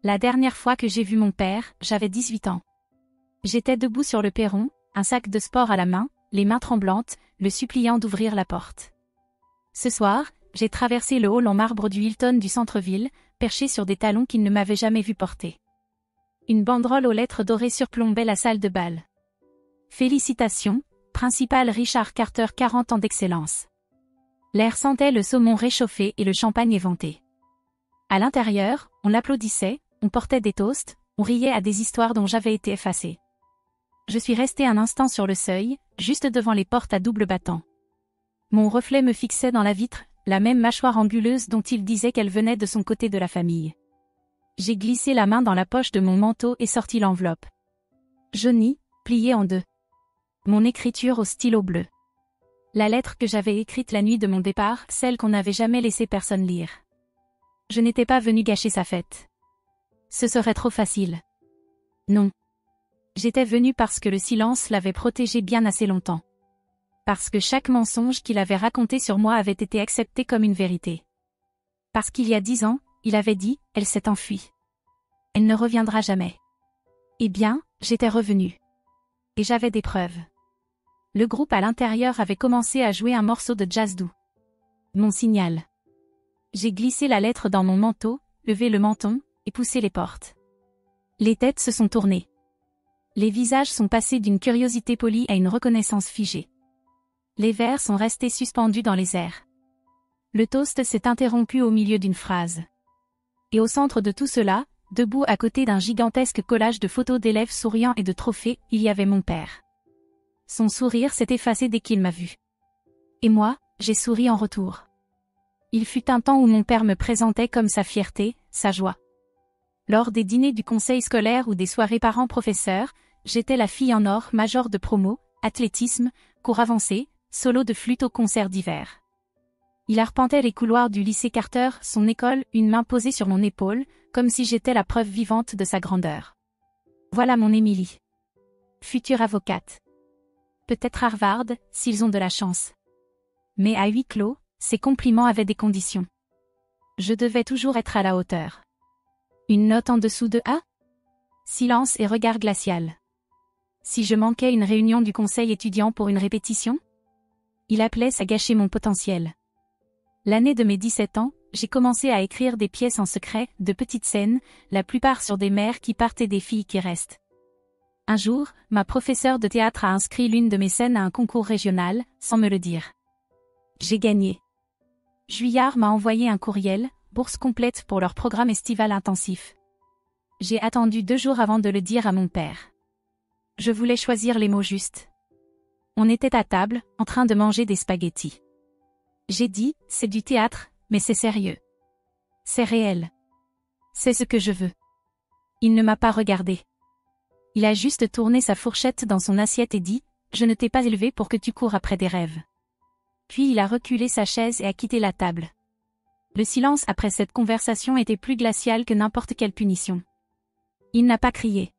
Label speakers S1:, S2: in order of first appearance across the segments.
S1: La dernière fois que j'ai vu mon père, j'avais 18 ans. J'étais debout sur le perron, un sac de sport à la main, les mains tremblantes, le suppliant d'ouvrir la porte. Ce soir, j'ai traversé le hall en marbre du Hilton du centre-ville, perché sur des talons qu'il ne m'avait jamais vu porter. Une banderole aux lettres dorées surplombait la salle de bal. Félicitations, principal Richard Carter, 40 ans d'excellence. L'air sentait le saumon réchauffé et le champagne éventé. À l'intérieur, on applaudissait, on portait des toasts, on riait à des histoires dont j'avais été effacée. Je suis restée un instant sur le seuil, juste devant les portes à double battant. Mon reflet me fixait dans la vitre, la même mâchoire anguleuse dont il disait qu'elle venait de son côté de la famille. J'ai glissé la main dans la poche de mon manteau et sorti l'enveloppe. Jaunie, pliée en deux. Mon écriture au stylo bleu. La lettre que j'avais écrite la nuit de mon départ, celle qu'on n'avait jamais laissé personne lire. Je n'étais pas venue gâcher sa fête. Ce serait trop facile. Non. J'étais venue parce que le silence l'avait protégé bien assez longtemps. Parce que chaque mensonge qu'il avait raconté sur moi avait été accepté comme une vérité. Parce qu'il y a 10 ans, il avait dit, elle s'est enfuie. Elle ne reviendra jamais. Eh bien, j'étais revenue. Et j'avais des preuves. Le groupe à l'intérieur avait commencé à jouer un morceau de jazz doux. Mon signal. J'ai glissé la lettre dans mon manteau, levé le menton, et poussé les portes. Les têtes se sont tournées. Les visages sont passés d'une curiosité polie à une reconnaissance figée. Les verres sont restés suspendus dans les airs. Le toast s'est interrompu au milieu d'une phrase. Et au centre de tout cela, debout à côté d'un gigantesque collage de photos d'élèves souriants et de trophées, il y avait mon père. Son sourire s'est effacé dès qu'il m'a vu. Et moi, j'ai souri en retour. Il fut un temps où mon père me présentait comme sa fierté, sa joie. Lors des dîners du conseil scolaire ou des soirées parents-professeurs, j'étais la fille en or major de promo, athlétisme, cours avancé, solo de flûte au concert d'hiver. Il arpentait les couloirs du lycée Carter, son école, une main posée sur mon épaule, comme si j'étais la preuve vivante de sa grandeur. Voilà mon Émilie. Future avocate. Peut-être Harvard, s'ils ont de la chance. Mais à huis clos, ces compliments avaient des conditions. Je devais toujours être à la hauteur. Une note en dessous de A? Silence et regard glacial. Si je manquais une réunion du conseil étudiant pour une répétition? Il appelait à gâcher mon potentiel. L'année de mes 17 ans, j'ai commencé à écrire des pièces en secret, de petites scènes, la plupart sur des mères qui partent et des filles qui restent. Un jour, ma professeure de théâtre a inscrit l'une de mes scènes à un concours régional, sans me le dire. J'ai gagné. Juillard m'a envoyé un courriel, bourse complète pour leur programme estival intensif. J'ai attendu 2 jours avant de le dire à mon père. Je voulais choisir les mots justes. On était à table, en train de manger des spaghettis. J'ai dit, c'est du théâtre, mais c'est sérieux. C'est réel. C'est ce que je veux. Il ne m'a pas regardé. Il a juste tourné sa fourchette dans son assiette et dit, je ne t'ai pas élevé pour que tu cours après des rêves. Puis il a reculé sa chaise et a quitté la table. Le silence après cette conversation était plus glacial que n'importe quelle punition. Il n'a pas crié.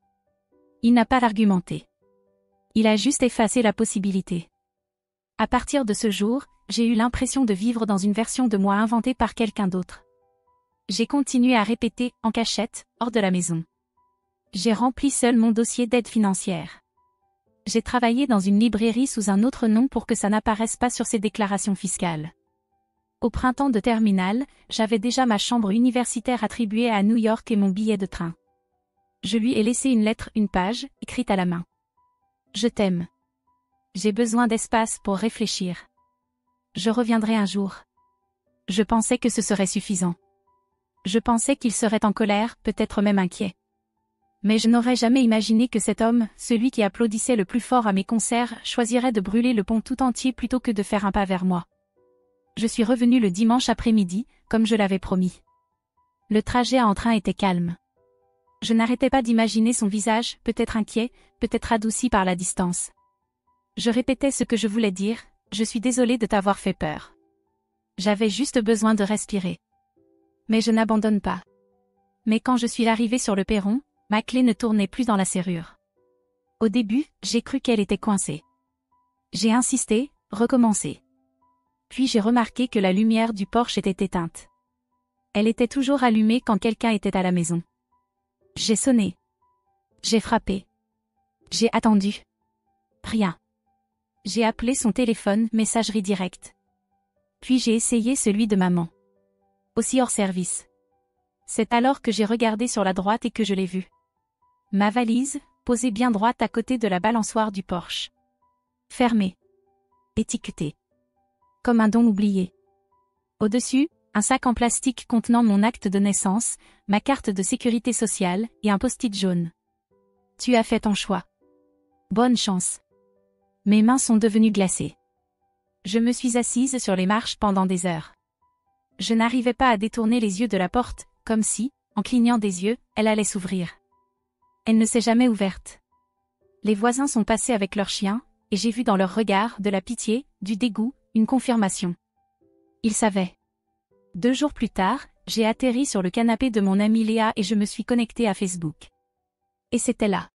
S1: Il n'a pas argumenté. Il a juste effacé la possibilité. À partir de ce jour, j'ai eu l'impression de vivre dans une version de moi inventée par quelqu'un d'autre. J'ai continué à répéter, en cachette, hors de la maison. J'ai rempli seul mon dossier d'aide financière. J'ai travaillé dans une librairie sous un autre nom pour que ça n'apparaisse pas sur ses déclarations fiscales. Au printemps de terminale, j'avais déjà ma chambre universitaire attribuée à New York et mon billet de train. Je lui ai laissé une lettre, une page, écrite à la main. Je t'aime. J'ai besoin d'espace pour réfléchir. Je reviendrai un jour. Je pensais que ce serait suffisant. Je pensais qu'il serait en colère, peut-être même inquiet. Mais je n'aurais jamais imaginé que cet homme, celui qui applaudissait le plus fort à mes concerts, choisirait de brûler le pont tout entier plutôt que de faire un pas vers moi. Je suis revenue le dimanche après-midi, comme je l'avais promis. Le trajet en train était calme. Je n'arrêtais pas d'imaginer son visage, peut-être inquiet, peut-être adouci par la distance. Je répétais ce que je voulais dire, je suis désolée de t'avoir fait peur. J'avais juste besoin de respirer. Mais je n'abandonne pas. Mais quand je suis arrivée sur le perron, ma clé ne tournait plus dans la serrure. Au début, j'ai cru qu'elle était coincée. J'ai insisté, recommencé. Puis j'ai remarqué que la lumière du porche était éteinte. Elle était toujours allumée quand quelqu'un était à la maison. J'ai sonné. J'ai frappé. J'ai attendu. Rien. J'ai appelé son téléphone, messagerie directe. Puis j'ai essayé celui de maman. Aussi hors service. C'est alors que j'ai regardé sur la droite et que je l'ai vue. Ma valise, posée bien droite à côté de la balançoire du Porsche. Fermée. Étiquetée. Comme un don oublié. Au-dessus, un sac en plastique contenant mon acte de naissance, ma carte de sécurité sociale et un post-it jaune. Tu as fait ton choix. Bonne chance. Mes mains sont devenues glacées. Je me suis assise sur les marches pendant des heures. Je n'arrivais pas à détourner les yeux de la porte, comme si, en clignant des yeux, elle allait s'ouvrir. Elle ne s'est jamais ouverte. Les voisins sont passés avec leurs chiens, et j'ai vu dans leur regard de la pitié, du dégoût, une confirmation. Ils savaient. 2 jours plus tard, j'ai atterri sur le canapé de mon amie Léa et je me suis connectée à Facebook. Et c'était là.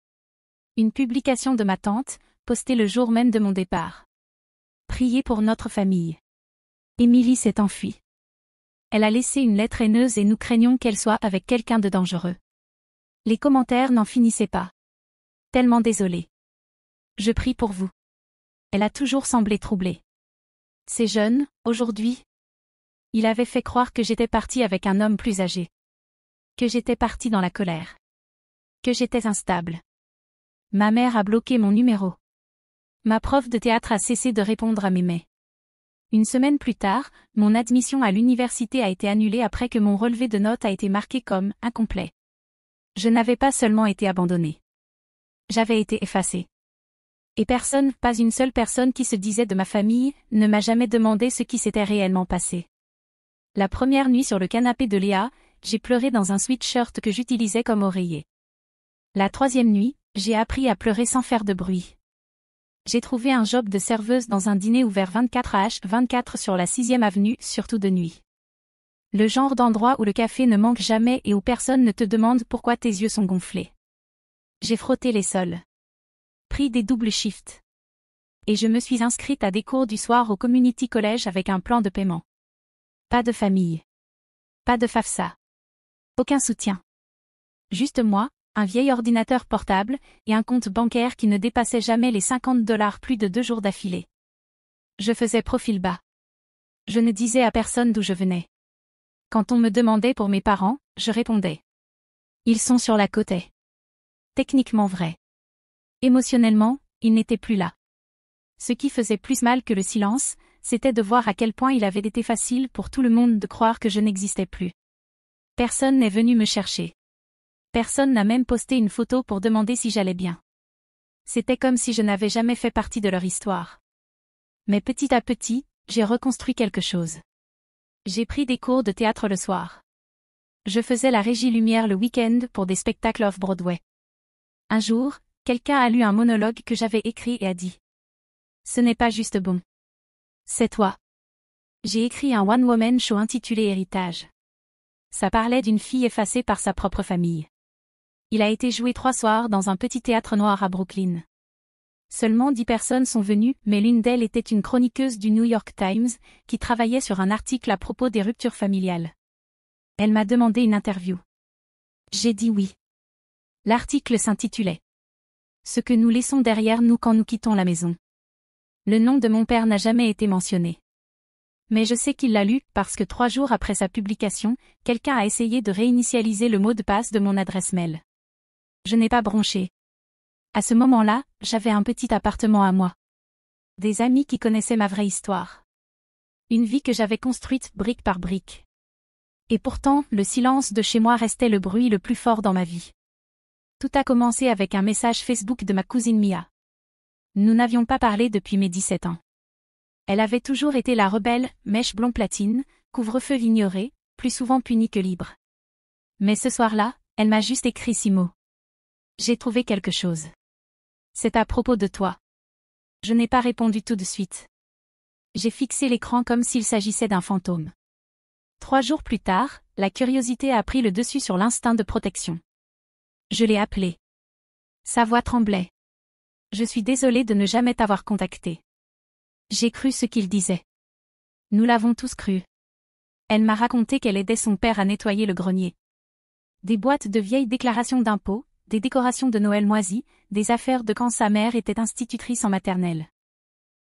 S1: Une publication de ma tante, postée le jour même de mon départ. Priez pour notre famille. Émilie s'est enfuie. Elle a laissé une lettre haineuse et nous craignons qu'elle soit avec quelqu'un de dangereux. Les commentaires n'en finissaient pas. Tellement désolée. Je prie pour vous. Elle a toujours semblé troublée. C'est jeune, aujourd'hui. Il avait fait croire que j'étais partie avec un homme plus âgé. Que j'étais partie dans la colère. Que j'étais instable. Ma mère a bloqué mon numéro. Ma prof de théâtre a cessé de répondre à mes mails. Une semaine plus tard, mon admission à l'université a été annulée après que mon relevé de notes a été marqué comme « incomplet ». Je n'avais pas seulement été abandonnée. J'avais été effacée. Et personne, pas une seule personne qui se disait de ma famille, ne m'a jamais demandé ce qui s'était réellement passé. La première nuit sur le canapé de Léa, j'ai pleuré dans un sweatshirt que j'utilisais comme oreiller. La 3e nuit, j'ai appris à pleurer sans faire de bruit. J'ai trouvé un job de serveuse dans un dîner ouvert 24h24 sur la 6e avenue, surtout de nuit. Le genre d'endroit où le café ne manque jamais et où personne ne te demande pourquoi tes yeux sont gonflés. J'ai frotté les sols. Pris des doubles shifts. Et je me suis inscrite à des cours du soir au Community College avec un plan de paiement. Pas de famille. Pas de FAFSA. Aucun soutien. Juste moi, un vieil ordinateur portable, et un compte bancaire qui ne dépassait jamais les $50 plus de 2 jours d'affilée. Je faisais profil bas. Je ne disais à personne d'où je venais. Quand on me demandait pour mes parents, je répondais. Ils sont sur la côte est. Techniquement vrai. Émotionnellement, ils n'étaient plus là. Ce qui faisait plus mal que le silence, c'était de voir à quel point il avait été facile pour tout le monde de croire que je n'existais plus. Personne n'est venu me chercher. Personne n'a même posté une photo pour demander si j'allais bien. C'était comme si je n'avais jamais fait partie de leur histoire. Mais petit à petit, j'ai reconstruit quelque chose. J'ai pris des cours de théâtre le soir. Je faisais la régie lumière le week-end pour des spectacles off-Broadway. Un jour, quelqu'un a lu un monologue que j'avais écrit et a dit « Ce n'est pas juste bon. C'est toi. » J'ai écrit un one-woman show intitulé Héritage. Ça parlait d'une fille effacée par sa propre famille. Il a été joué 3 soirs dans un petit théâtre noir à Brooklyn. Seulement 10 personnes sont venues, mais l'une d'elles était une chroniqueuse du New York Times, qui travaillait sur un article à propos des ruptures familiales. Elle m'a demandé une interview. J'ai dit oui. L'article s'intitulait « Ce que nous laissons derrière nous quand nous quittons la maison ». Le nom de mon père n'a jamais été mentionné. Mais je sais qu'il l'a lu, parce que 3 jours après sa publication, quelqu'un a essayé de réinitialiser le mot de passe de mon adresse mail. Je n'ai pas bronché. À ce moment-là, j'avais un petit appartement à moi. Des amis qui connaissaient ma vraie histoire. Une vie que j'avais construite brique par brique. Et pourtant, le silence de chez moi restait le bruit le plus fort dans ma vie. Tout a commencé avec un message Facebook de ma cousine Mia. Nous n'avions pas parlé depuis mes 17 ans. Elle avait toujours été la rebelle, mèche blond platine, couvre-feu vignoré, plus souvent punie que libre. Mais ce soir-là, elle m'a juste écrit 6 mots. J'ai trouvé quelque chose. C'est à propos de toi. Je n'ai pas répondu tout de suite. J'ai fixé l'écran comme s'il s'agissait d'un fantôme. 3 jours plus tard, la curiosité a pris le dessus sur l'instinct de protection. Je l'ai appelé. Sa voix tremblait. Je suis désolée de ne jamais t'avoir contacté. J'ai cru ce qu'il disait. Nous l'avons tous cru. Elle m'a raconté qu'elle aidait son père à nettoyer le grenier. des boîtes de vieilles déclarations d'impôts, des décorations de Noël moisies, des affaires de quand sa mère était institutrice en maternelle.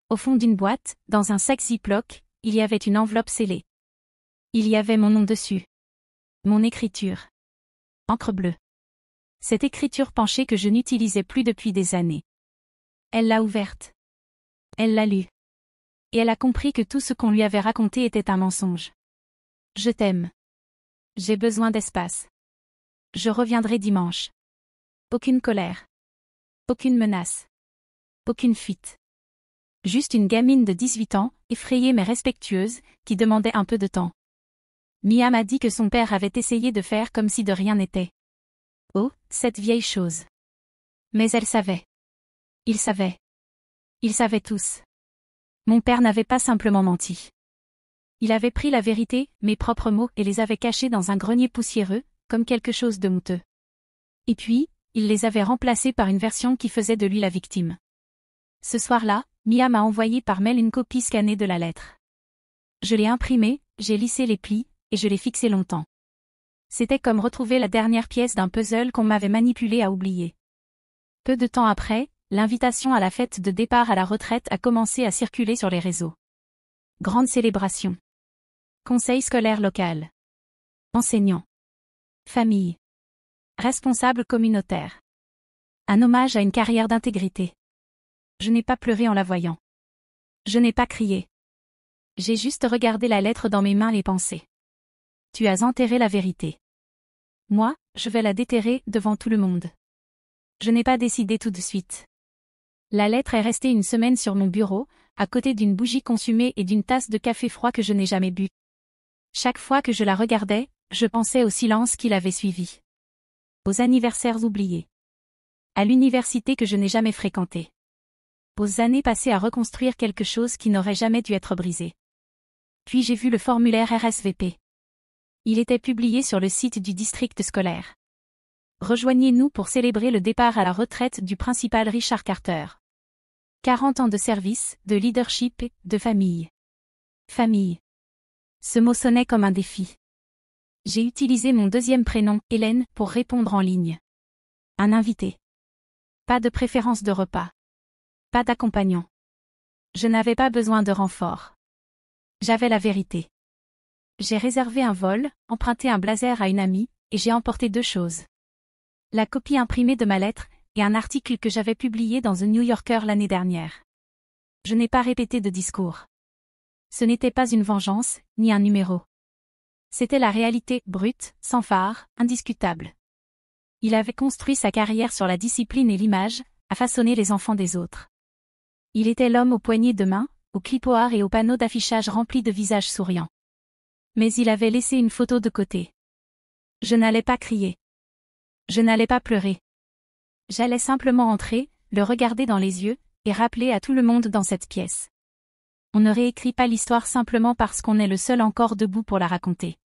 S1: Au fond d'une boîte, dans un sac Ziploc, il y avait une enveloppe scellée. Il y avait mon nom dessus. Mon écriture. Encre bleue. Cette écriture penchée que je n'utilisais plus depuis des années. Elle l'a ouverte. Elle l'a lue. Et elle a compris que tout ce qu'on lui avait raconté était un mensonge. Je t'aime. J'ai besoin d'espace. Je reviendrai dimanche. Aucune colère. Aucune menace. Aucune fuite. Juste une gamine de 18 ans, effrayée mais respectueuse, qui demandait un peu de temps. Mia m'a dit que son père avait essayé de faire comme si de rien n'était. Oh, cette vieille chose. Mais elle savait. Ils savaient. Ils savaient tous. Mon père n'avait pas simplement menti. Il avait pris la vérité, mes propres mots, et les avait cachés dans un grenier poussiéreux, comme quelque chose de honteux. Et puis, il les avait remplacés par une version qui faisait de lui la victime. Ce soir-là, Mia m'a envoyé par mail une copie scannée de la lettre. Je l'ai imprimée, j'ai lissé les plis, et je l'ai fixée longtemps. C'était comme retrouver la dernière pièce d'un puzzle qu'on m'avait manipulé à oublier. Peu de temps après, l'invitation à la fête de départ à la retraite a commencé à circuler sur les réseaux. Grande célébration. Conseil scolaire local. Enseignants. Famille. Responsable communautaire. Un hommage à une carrière d'intégrité. Je n'ai pas pleuré en la voyant. Je n'ai pas crié. J'ai juste regardé la lettre dans mes mains et pensé. Tu as enterré la vérité. Moi, je vais la déterrer devant tout le monde. Je n'ai pas décidé tout de suite. La lettre est restée une semaine sur mon bureau, à côté d'une bougie consumée et d'une tasse de café froid que je n'ai jamais bu. Chaque fois que je la regardais, je pensais au silence qui l'avait suivi. Aux anniversaires oubliés. À l'université que je n'ai jamais fréquentée. Aux années passées à reconstruire quelque chose qui n'aurait jamais dû être brisé. Puis j'ai vu le formulaire RSVP. Il était publié sur le site du district scolaire. Rejoignez-nous pour célébrer le départ à la retraite du principal Richard Carter. 40 ans de service, de leadership et de famille. Famille. Ce mot sonnait comme un défi. J'ai utilisé mon deuxième prénom, Hélène, pour répondre en ligne. Un invité. Pas de préférence de repas. Pas d'accompagnant. Je n'avais pas besoin de renfort. J'avais la vérité. J'ai réservé un vol, emprunté un blazer à une amie, et j'ai emporté 2 choses. La copie imprimée de ma lettre, et un article que j'avais publié dans The New Yorker l'année dernière. Je n'ai pas répété de discours. Ce n'était pas une vengeance, ni un numéro. C'était la réalité, brute, sans phare, indiscutable. Il avait construit sa carrière sur la discipline et l'image, à façonner les enfants des autres. Il était l'homme aux poignées de main, aux clipoards et aux panneaux d'affichage remplis de visages souriants. Mais il avait laissé une photo de côté. Je n'allais pas crier. Je n'allais pas pleurer. J'allais simplement entrer, le regarder dans les yeux, et rappeler à tout le monde dans cette pièce. On ne réécrit pas l'histoire simplement parce qu'on est le seul encore debout pour la raconter.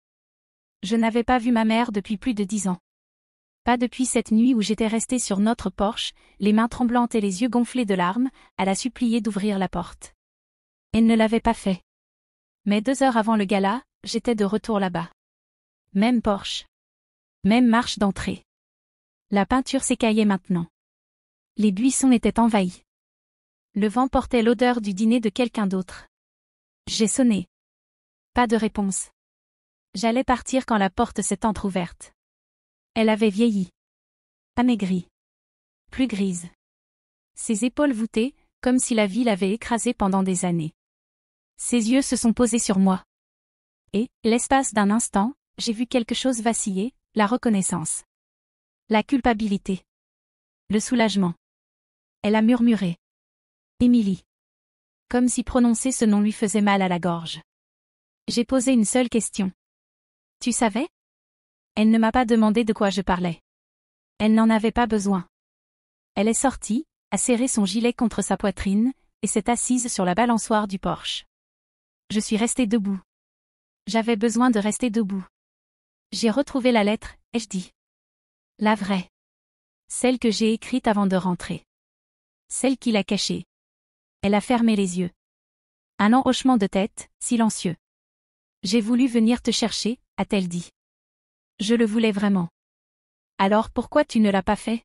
S1: Je n'avais pas vu ma mère depuis plus de 10 ans. Pas depuis cette nuit où j'étais restée sur notre porche, les mains tremblantes et les yeux gonflés de larmes, à la supplier d'ouvrir la porte. Elle ne l'avait pas fait. Mais 2 heures avant le gala, j'étais de retour là-bas. Même porche. Même marche d'entrée. La peinture s'écaillait maintenant. Les buissons étaient envahis. Le vent portait l'odeur du dîner de quelqu'un d'autre. J'ai sonné. Pas de réponse. J'allais partir quand la porte s'est entr'ouverte. Elle avait vieilli. Amaigrie. Plus grise. Ses épaules voûtées, comme si la vie l'avait écrasée pendant des années. Ses yeux se sont posés sur moi. Et, l'espace d'un instant, j'ai vu quelque chose vaciller, la reconnaissance. La culpabilité. Le soulagement. Elle a murmuré. Émilie. Comme si prononcer ce nom lui faisait mal à la gorge. J'ai posé une seule question. Tu savais? Elle ne m'a pas demandé de quoi je parlais. Elle n'en avait pas besoin. Elle est sortie, a serré son gilet contre sa poitrine, et s'est assise sur la balançoire du porche. Je suis restée debout. J'avais besoin de rester debout. J'ai retrouvé la lettre, ai-je dit. La vraie. Celle que j'ai écrite avant de rentrer. Celle qui l'a cachée. Elle a fermé les yeux. Un lent hochement de tête, silencieux. J'ai voulu venir te chercher, a-t-elle dit. Je le voulais vraiment. Alors pourquoi tu ne l'as pas fait?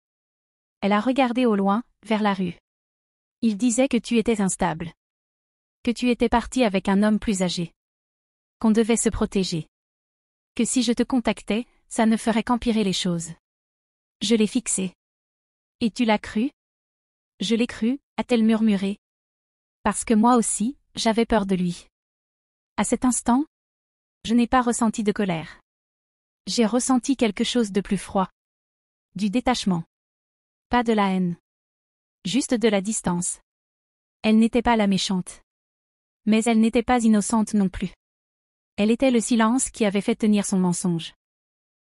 S1: Elle a regardé au loin, vers la rue. Il disait que tu étais instable. Que tu étais parti avec un homme plus âgé. Qu'on devait se protéger. Que si je te contactais, ça ne ferait qu'empirer les choses. Je l'ai fixé. Et tu l'as cru? Je l'ai cru, a-t-elle murmuré. Parce que moi aussi, j'avais peur de lui. À cet instant, je n'ai pas ressenti de colère. J'ai ressenti quelque chose de plus froid. Du détachement. Pas de la haine. Juste de la distance. Elle n'était pas la méchante. Mais elle n'était pas innocente non plus. Elle était le silence qui avait fait tenir son mensonge.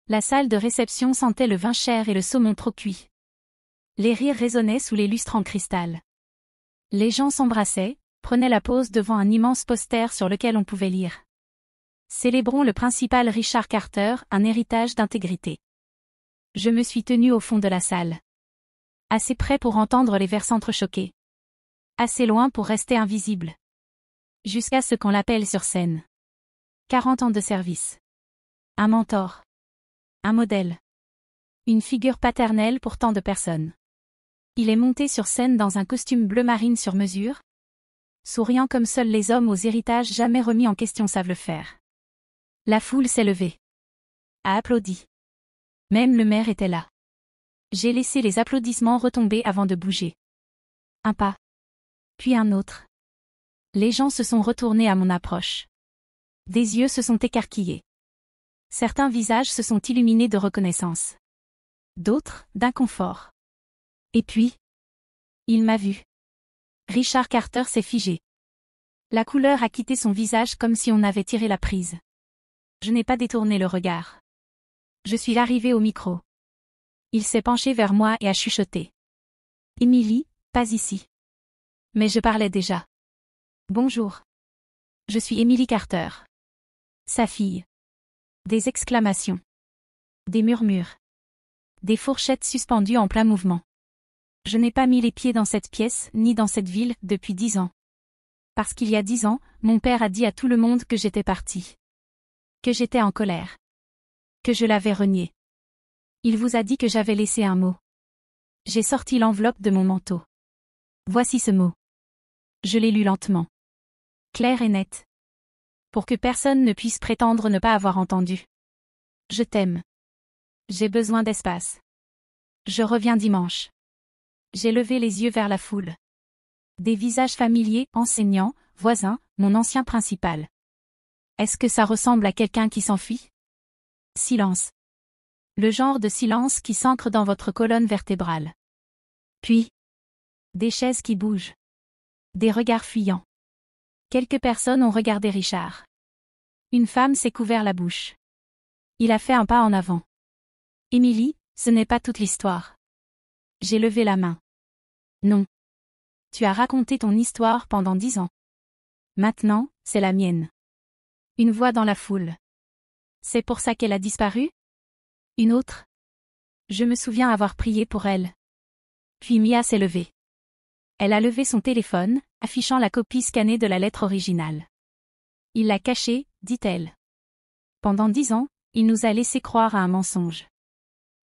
S1: La salle de réception sentait le vin cher et le saumon trop cuit. Les rires résonnaient sous les lustres en cristal. Les gens s'embrassaient, prenaient la pause devant un immense poster sur lequel on pouvait lire. Célébrons le principal Richard Carter, un héritage d'intégrité. Je me suis tenue au fond de la salle. Assez près pour entendre les vers s'entrechoquer. Assez loin pour rester invisible. Jusqu'à ce qu'on l'appelle sur scène. 40 ans de service. Un mentor. Un modèle. Une figure paternelle pour tant de personnes. Il est monté sur scène dans un costume bleu marine sur mesure, souriant comme seuls les hommes aux héritages jamais remis en question savent le faire. La foule s'est levée. A applaudi. Même le maire était là. J'ai laissé les applaudissements retomber avant de bouger. Un pas. Puis un autre. Les gens se sont retournés à mon approche. Des yeux se sont écarquillés. Certains visages se sont illuminés de reconnaissance. D'autres, d'inconfort. Et puis, il m'a vu. Richard Carter s'est figé. La couleur a quitté son visage comme si on avait tiré la prise. Je n'ai pas détourné le regard. Je suis arrivée au micro. Il s'est penché vers moi et a chuchoté. Émilie, pas ici. Mais je parlais déjà. Bonjour. Je suis Émilie Carter. Sa fille. Des exclamations. Des murmures. Des fourchettes suspendues en plein mouvement. Je n'ai pas mis les pieds dans cette pièce, ni dans cette ville, depuis 10 ans. Parce qu'il y a 10 ans, mon père a dit à tout le monde que j'étais partie. Que j'étais en colère. Que je l'avais renié. Il vous a dit que j'avais laissé un mot. J'ai sorti l'enveloppe de mon manteau. Voici ce mot. Je l'ai lu lentement. Clair et net. Pour que personne ne puisse prétendre ne pas avoir entendu. Je t'aime. J'ai besoin d'espace. Je reviens dimanche. J'ai levé les yeux vers la foule. Des visages familiers, enseignants, voisins, mon ancien principal. Est-ce que ça ressemble à quelqu'un qui s'enfuit? Silence. Le genre de silence qui s'ancre dans votre colonne vertébrale. Puis, des chaises qui bougent. Des regards fuyants. Quelques personnes ont regardé Richard. Une femme s'est couvert la bouche. Il a fait un pas en avant. Émilie, ce n'est pas toute l'histoire. J'ai levé la main. Non. Tu as raconté ton histoire pendant 10 ans. Maintenant, c'est la mienne. Une voix dans la foule. C'est pour ça qu'elle a disparu? Une autre? Je me souviens avoir prié pour elle. Puis Mia s'est levée. Elle a levé son téléphone, affichant la copie scannée de la lettre originale. Il l'a cachée, dit-elle. Pendant 10 ans, il nous a laissé croire à un mensonge.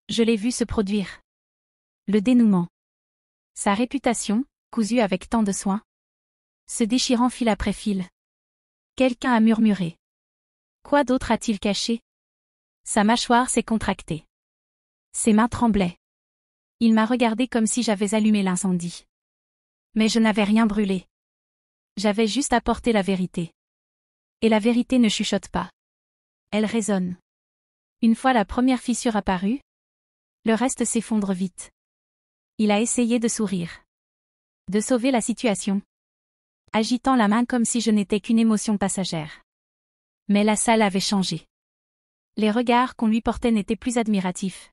S1: Je l'ai vu se produire. Le dénouement. Sa réputation, cousue avec tant de soin, se déchirant fil après fil. Quelqu'un a murmuré. Quoi d'autre a-t-il caché? Sa mâchoire s'est contractée. Ses mains tremblaient. Il m'a regardé comme si j'avais allumé l'incendie. Mais je n'avais rien brûlé. J'avais juste apporté la vérité. Et la vérité ne chuchote pas. Elle résonne. Une fois la première fissure apparue, le reste s'effondre vite. Il a essayé de sourire. De sauver la situation. Agitant la main comme si je n'étais qu'une émotion passagère. Mais la salle avait changé. Les regards qu'on lui portait n'étaient plus admiratifs.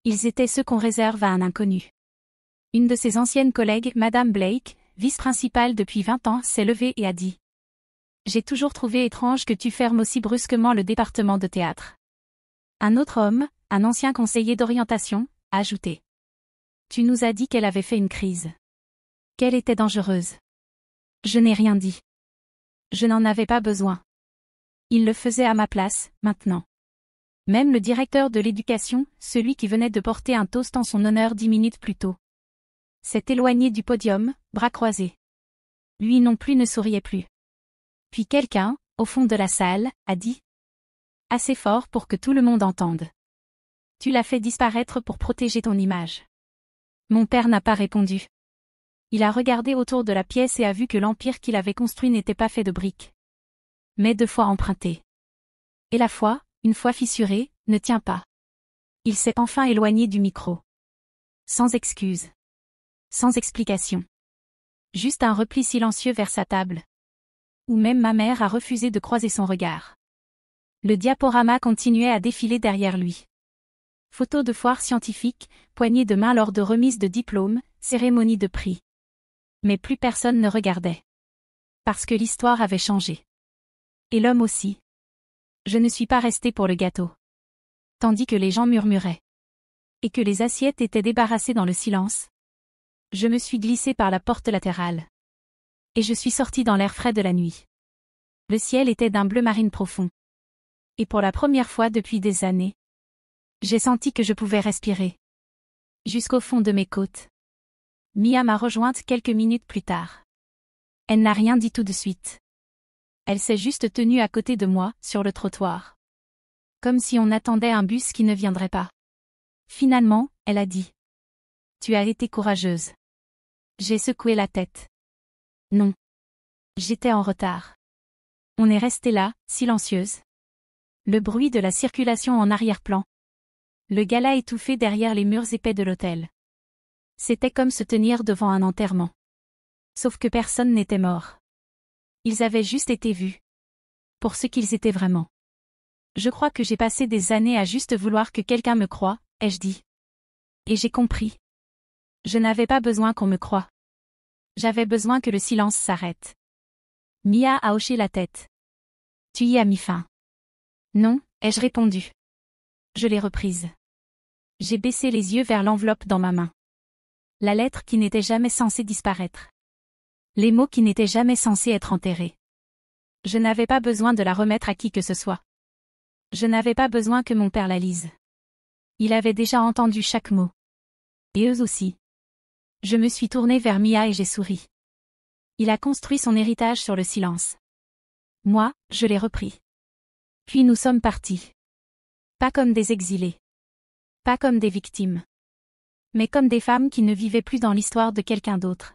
S1: Ils étaient ceux qu'on réserve à un inconnu. Une de ses anciennes collègues, Madame Blake, vice-principale depuis 20 ans, s'est levée et a dit. J'ai toujours trouvé étrange que tu fermes aussi brusquement le département de théâtre. Un autre homme, un ancien conseiller d'orientation, a ajouté. Tu nous as dit qu'elle avait fait une crise. Qu'elle était dangereuse. Je n'ai rien dit. Je n'en avais pas besoin. Il le faisait à ma place, maintenant. Même le directeur de l'éducation, celui qui venait de porter un toast en son honneur 10 minutes plus tôt, s'est éloigné du podium, bras croisés. Lui non plus ne souriait plus. Puis quelqu'un, au fond de la salle, a dit « Assez fort pour que tout le monde entende. Tu l'as fait disparaître pour protéger ton image. » Mon père n'a pas répondu. Il a regardé autour de la pièce et a vu que l'empire qu'il avait construit n'était pas fait de briques, mais de foi empruntée. Et la foi, une fois fissurée, ne tient pas. Il s'est enfin éloigné du micro. Sans excuse. Sans explication. Juste un repli silencieux vers sa table. Où même ma mère a refusé de croiser son regard. Le diaporama continuait à défiler derrière lui. Photos de foires scientifiques, poignées de main lors de remises de diplômes, cérémonies de prix. Mais plus personne ne regardait. Parce que l'histoire avait changé. Et l'homme aussi. Je ne suis pas restée pour le gâteau. Tandis que les gens murmuraient. Et que les assiettes étaient débarrassées dans le silence. Je me suis glissée par la porte latérale. Et je suis sortie dans l'air frais de la nuit. Le ciel était d'un bleu marine profond. Et pour la première fois depuis des années, j'ai senti que je pouvais respirer. Jusqu'au fond de mes côtes. Mia m'a rejointe quelques minutes plus tard. Elle n'a rien dit tout de suite. Elle s'est juste tenue à côté de moi, sur le trottoir. Comme si on attendait un bus qui ne viendrait pas. Finalement, elle a dit. Tu as été courageuse. J'ai secoué la tête. Non. J'étais en retard. On est resté là, silencieuse. Le bruit de la circulation en arrière-plan. Le gala étouffé derrière les murs épais de l'hôtel. C'était comme se tenir devant un enterrement. Sauf que personne n'était mort. Ils avaient juste été vus. Pour ce qu'ils étaient vraiment. Je crois que j'ai passé des années à juste vouloir que quelqu'un me croie, ai-je dit. Et j'ai compris. Je n'avais pas besoin qu'on me croie. J'avais besoin que le silence s'arrête. Mia a hoché la tête. Tu y as mis fin. Non, ai-je répondu. Je l'ai reprise. J'ai baissé les yeux vers l'enveloppe dans ma main. La lettre qui n'était jamais censée disparaître. Les mots qui n'étaient jamais censés être enterrés. Je n'avais pas besoin de la remettre à qui que ce soit. Je n'avais pas besoin que mon père la lise. Il avait déjà entendu chaque mot. Et eux aussi. Je me suis tournée vers Mia et j'ai souri. Il a construit son héritage sur le silence. Moi, je l'ai repris. Puis nous sommes partis. Pas comme des exilés. Pas comme des victimes. Mais comme des femmes qui ne vivaient plus dans l'histoire de quelqu'un d'autre.